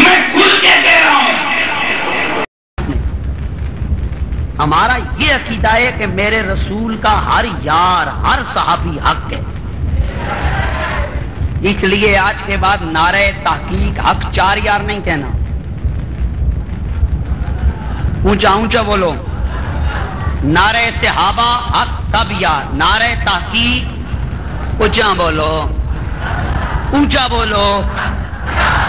میں کھل کے کہہ رہا ہوں، ہمارا یہ عقیدہ ہے کہ میرے رسول کا ہر یار، ہر صحابی حق ہے. اس لیے آج کے بعد نعرہ تحقیق حق 4 یار نہیں کہنا، اونچا اونچا بولو. نعرہ صحابہ حق سب یار، نعرہ تحقیق اونچا بولو، اونچا بولو.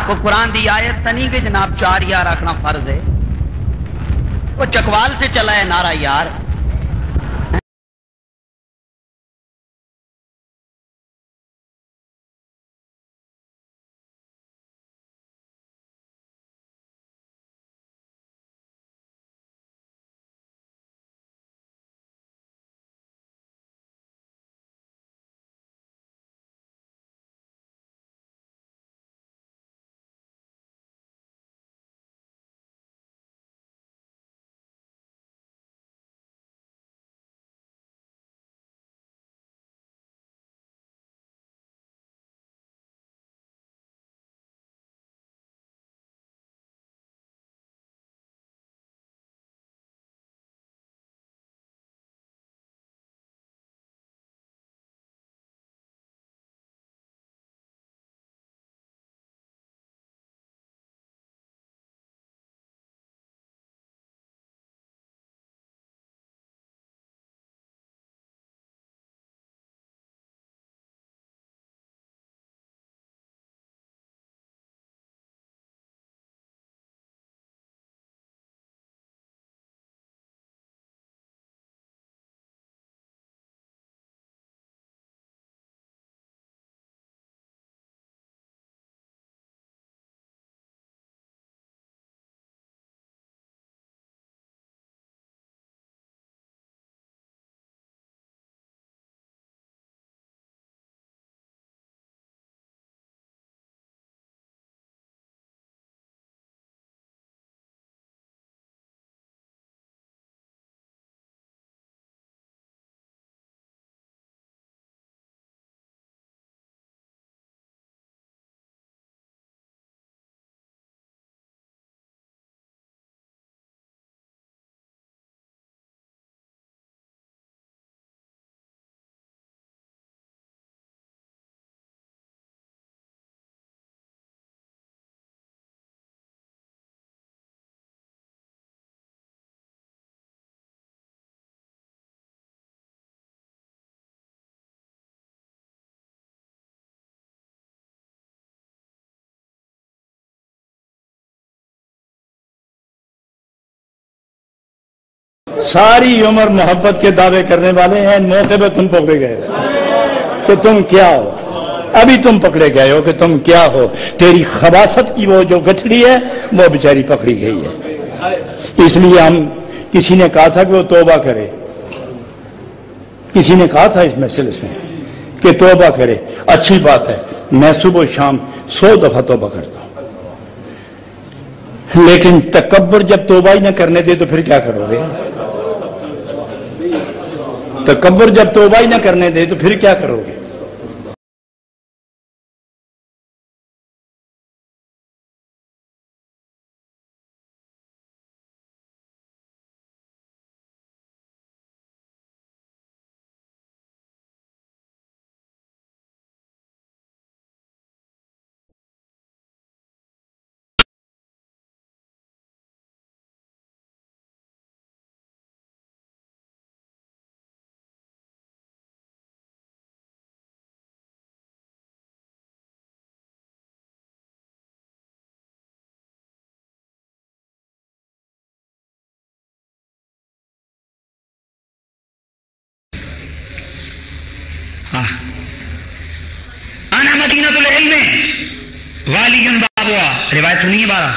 وہ قرآن دی آیت تو نہیں کہ جناب 4 یار رکھنا فرض ہے، وہ چکوال سے چلا ہے نعرہ یار. ساری عمر محبت کے دعوے کرنے والے ہیں، ان موقع پہ تم پکڑے گئے کہ تم کیا ہو. ابھی تم پکڑے گئے ہو کہ تم کیا ہو. تیری خباثت کی وہ جو گٹھڑی ہے وہ بیچاری پکڑی گئی ہے. اس لیے ہم کسی نے کہا تھا کہ وہ توبہ کرے، کسی نے کہا تھا اس مجلس میں کہ توبہ کرے. اچھی بات ہے، میں صبح و شام 100 دفعہ توبہ کرتا ہوں، لیکن تکبر جب توبہ ہی نہ کرنے دے تو پھر کیا کرو گے؟ تکبر جب توبہ ہی نہ کرنے دے تو پھر کیا کرو گے؟ انا مدینۃ العلم والی بابوا، روایت سنیے بارہ.